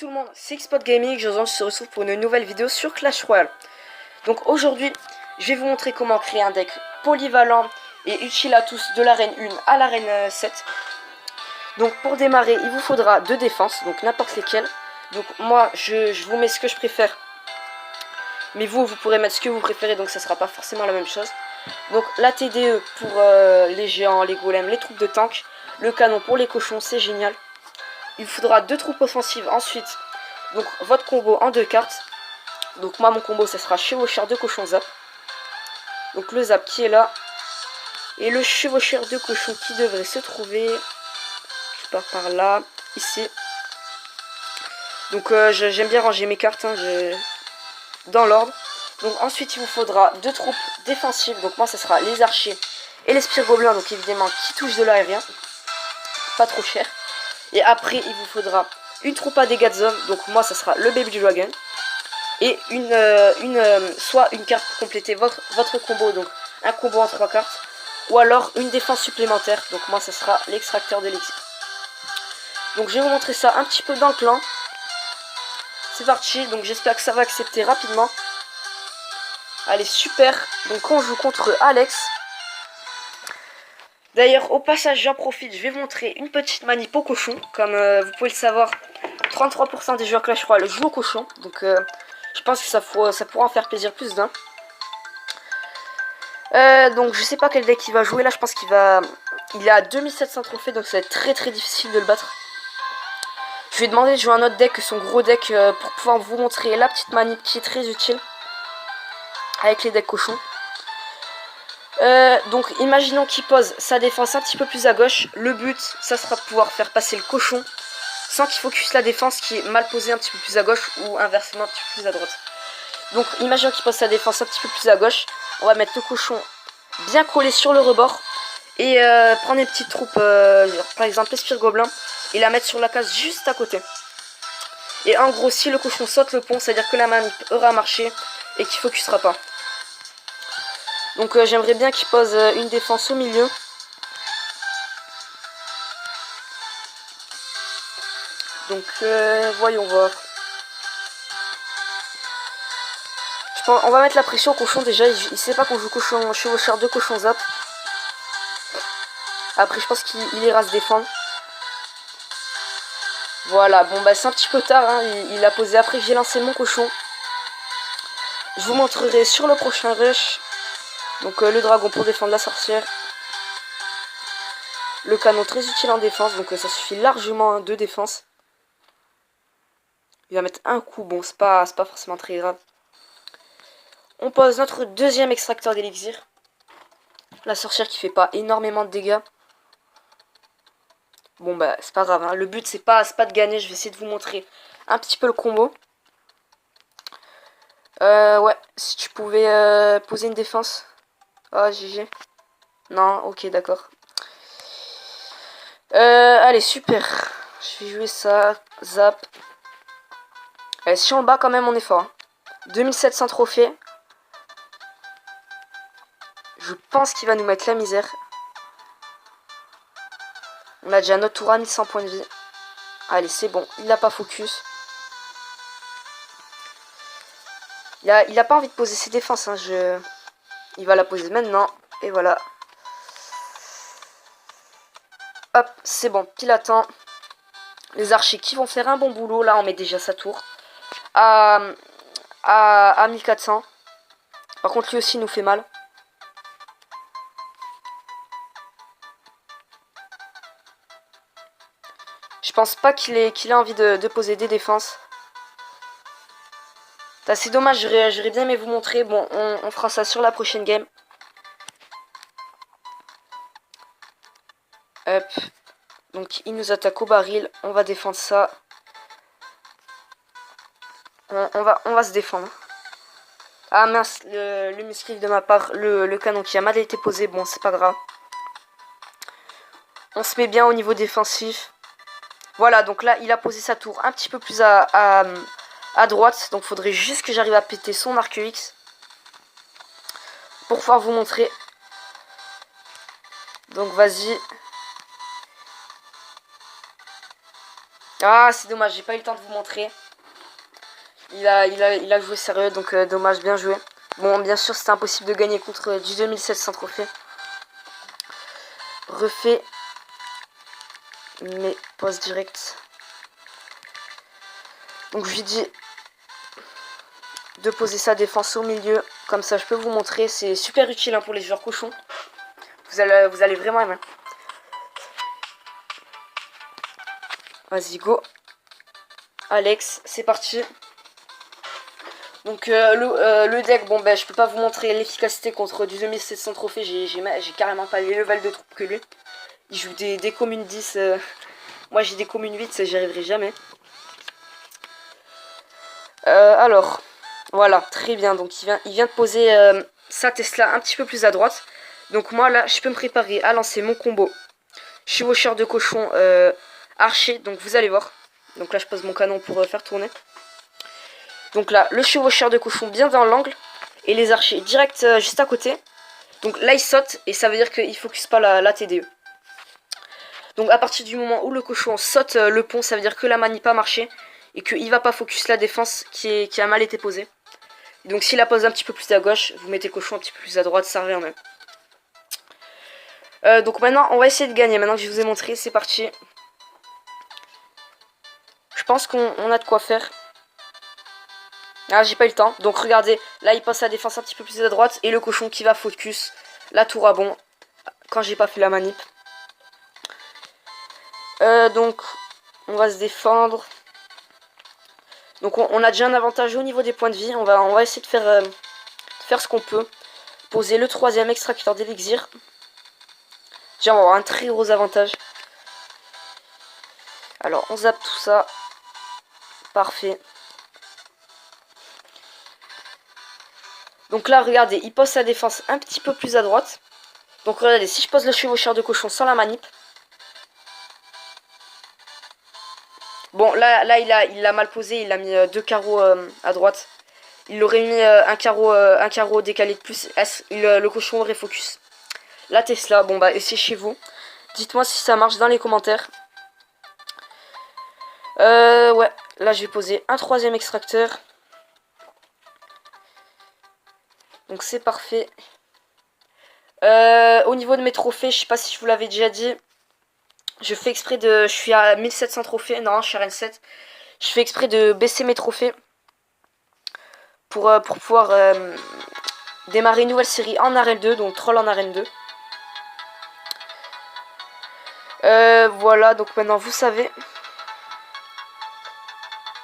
tout le monde, c'est Xpot Gaming, je se retrouve pour une nouvelle vidéo sur Clash Royale. Donc aujourd'hui, je vais vous montrer comment créer un deck polyvalent et utile à tous de l'arène 1 à l'arène 7. Donc pour démarrer, il vous faudra deux défenses, donc n'importe lesquelles. Donc moi, je vous mets ce que je préfère. Mais vous pourrez mettre ce que vous préférez, donc ça sera pas forcément la même chose. Donc la TDE pour les géants, les golems, les troupes de tank. Le canon pour les cochons, c'est génial. Il vous faudra deux troupes offensives ensuite. Donc votre combo en deux cartes. Donc moi mon combo ça sera chevaucheur de cochon zap. Donc le zap qui est là. Et le chevaucheur de cochon qui devrait se trouver. Je pars par là. Ici. Donc j'aime bien ranger mes cartes hein, dans l'ordre. Donc ensuite il vous faudra deux troupes défensives. Donc moi ça sera les archers et les spires gobelins. Donc évidemment qui touchent de l'aérien. Pas trop cher. Et après il vous faudra une troupe à dégâts de zone. Donc moi ça sera le baby dragon. Et soit une carte pour compléter votre combo. Donc un combo en 3 cartes. Ou alors une défense supplémentaire. Donc moi ça sera l'extracteur d'élixir. Donc je vais vous montrer ça un petit peu dans le clan. C'est parti. Donc j'espère que ça va accepter rapidement. Allez super. Donc on joue contre Alex. D'ailleurs, au passage, j'en profite, je vais vous montrer une petite manip au cochon. Comme vous pouvez le savoir, 33% des joueurs Clash Royale jouent au cochon. Donc, je pense que ça pourra en faire plaisir plus d'un. Donc, je sais pas quel deck il va jouer. Là, je pense qu'il est à 2700 trophées, donc ça va être très très difficile de le battre. Je vais demander de jouer un autre deck que son gros deck pour pouvoir vous montrer la petite manip qui est très utile avec les decks cochons. Donc imaginons qu'il pose sa défense un petit peu plus à gauche. Le but ça sera de pouvoir faire passer le cochon sans qu'il focus la défense qui est mal posée un petit peu plus à gauche ou inversement un petit peu plus à droite. Donc imaginons qu'il pose sa défense un petit peu plus à gauche. On va mettre le cochon bien collé sur le rebord. Et prendre une petite troupe, par exemple les spires gobelins. Et la mettre sur la case juste à côté. Et en gros si le cochon saute le pont, c'est à dire que la manip aura marché et qu'il focusera pas. Donc j'aimerais bien qu'il pose une défense au milieu. Donc voyons voir. On va mettre la pression au cochon déjà. Il sait pas qu'on joue cochon chevaucheur de cochon zap. Après je pense qu'il ira se défendre. Voilà, bon bah c'est un petit peu tard. Hein. Il a posé après que j'ai lancé mon cochon. Je vous montrerai sur le prochain rush. Donc le dragon pour défendre la sorcière. Le canon très utile en défense. Donc ça suffit largement hein, de défense. Il va mettre un coup. Bon c'est pas forcément très grave. On pose notre deuxième extracteur d'élixir. La sorcière qui fait pas énormément de dégâts. Bon bah c'est pas grave. Hein. Le but c'est pas de gagner. Je vais essayer de vous montrer un petit peu le combo. Ouais, si tu pouvais poser une défense. Ah, GG. Non, ok, d'accord. Allez, super. Je vais jouer ça. Zap. Si on le bat quand même, on est fort. Hein. 2700 trophées. Je pense qu'il va nous mettre la misère. On a déjà notre tour à 1100 points de vie. Allez, c'est bon. Il n'a pas focus. Il a pas envie de poser ses défenses. Hein. Il va la poser maintenant. Et voilà. Hop, c'est bon. Pile à temps. Les archers qui vont faire un bon boulot. Là, on met déjà sa tour. À 1400. Par contre, lui aussi nous fait mal. Je pense pas qu'il ait envie de poser des défenses. C'est dommage, j'aurais bien aimé vous montrer. Bon, on fera ça sur la prochaine game. Hop. Donc, il nous attaque au baril. On va défendre ça. On va se défendre. Ah mince, le muscle de ma part, le canon qui a mal été posé. Bon, c'est pas grave. On se met bien au niveau défensif. Voilà, donc là, il a posé sa tour un petit peu plus à droite. Donc, il faudrait juste que j'arrive à péter son arc X. Pour pouvoir vous montrer. Donc, vas-y. Ah, c'est dommage, j'ai pas eu le temps de vous montrer. Il a joué sérieux, donc dommage, bien joué. Bon, bien sûr, c'était impossible de gagner contre du 2700 trophées. Refait mes postes directs. Donc je lui dis de poser sa défense au milieu. Comme ça, je peux vous montrer. C'est super utile hein, pour les joueurs cochons. Vous allez vraiment aimer. Vas-y, go. Alex, c'est parti. Donc le deck, bon ben je peux pas vous montrer l'efficacité contre du 2700 trophées. J'ai carrément pas les levels de troupes que lui. Il joue des communes 10. Moi j'ai des communes 8, ça j'y arriverai jamais. Alors, voilà, très bien. Donc il vient de poser sa Tesla un petit peu plus à droite. Donc moi là, je peux me préparer à lancer mon combo chevaucheur de cochon archer. Donc vous allez voir. Donc là je pose mon canon pour faire tourner. Donc là, le chevaucheur de cochon bien dans l'angle. Et les archers direct juste à côté. Donc là il saute et ça veut dire qu'il focus pas la TDE. Donc à partir du moment où le cochon saute le pont, ça veut dire que la manip a marché. Et qu'il va pas focus la défense qui a mal été posée. Et donc s'il la pose un petit peu plus à gauche, vous mettez cochon un petit peu plus à droite, ça revient même. Donc maintenant on va essayer de gagner. Maintenant que je vous ai montré, c'est parti. Je pense qu'on a de quoi faire. Ah, j'ai pas eu le temps. Donc regardez, là il passe la défense un petit peu plus à droite. Et le cochon qui va focus la tour à bon. Quand j'ai pas fait la manip. Donc on va se défendre. Donc on a déjà un avantage au niveau des points de vie. On va essayer de faire ce qu'on peut. Poser le troisième extracteur d'élixir. Déjà on va avoir un très gros avantage. Alors on zappe tout ça. Parfait. Donc là regardez, il pose sa défense un petit peu plus à droite. Donc regardez, si je pose le chevaucheur de cochon sans la manip. Bon là il l'a mal posé, il a mis deux carreaux à droite. Il aurait mis un carreau décalé de plus. Le cochon aurait focus. La Tesla, bon bah essayez chez vous. Dites-moi si ça marche dans les commentaires. Ouais, là je vais poser un troisième extracteur. Donc c'est parfait. Au niveau de mes trophées, je sais pas si je vous l'avais déjà dit. Je fais exprès de... Je suis à 1700 trophées. Non, je suis à RN 7. Je fais exprès de baisser mes trophées. Pour pouvoir démarrer une nouvelle série en arène 2. Donc troll en arène 2. Voilà, donc maintenant vous savez.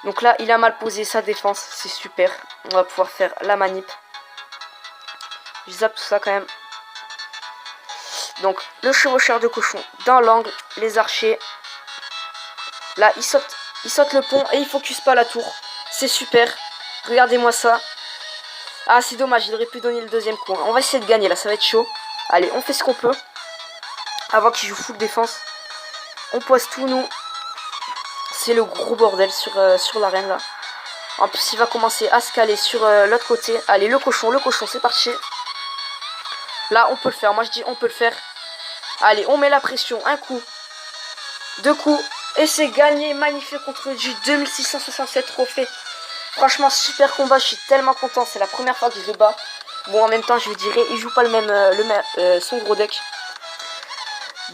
Donc là, il a mal posé sa défense. C'est super. On va pouvoir faire la manip. Je zappe tout ça quand même. Donc le chevaucheur de cochon dans l'angle, les archers. Là il saute le pont et il focus pas la tour. C'est super. Regardez-moi ça. Ah c'est dommage, il aurait pu donner le deuxième coup. On va essayer de gagner là, ça va être chaud. Allez, on fait ce qu'on peut. Avant qu'il joue full défense. On pose tout nous. C'est le gros bordel sur l'arène là. En plus il va commencer à se caler sur l'autre côté. Allez le cochon c'est parti. Là on peut le faire, moi je dis on peut le faire. Allez, on met la pression, un coup, deux coups, et c'est gagné, magnifique contre du 2667 trophées. Franchement, super combat, je suis tellement content, c'est la première fois que je le bats. Bon, en même temps, je vous dirais, il joue pas le même, son gros deck.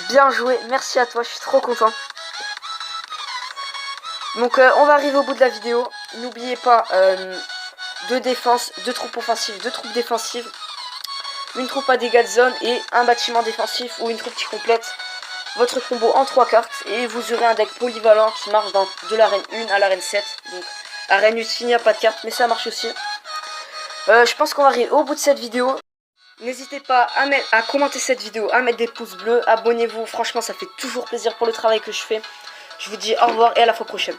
Bien joué, merci à toi, je suis trop content. Donc, on va arriver au bout de la vidéo. N'oubliez pas, deux défenses, deux troupes offensives, deux troupes défensives. Une troupe à dégâts de zone et un bâtiment défensif ou une troupe qui complète votre combo en 3 cartes. Et vous aurez un deck polyvalent qui marche de l'arène 1 à l'arène 7. Donc arène 1, il n'y a pas de carte, mais ça marche aussi. Je pense qu'on va arriver au bout de cette vidéo. N'hésitez pas à commenter cette vidéo, à mettre des pouces bleus, abonnez-vous. Franchement, ça fait toujours plaisir pour le travail que je fais. Je vous dis au revoir et à la fois prochaine.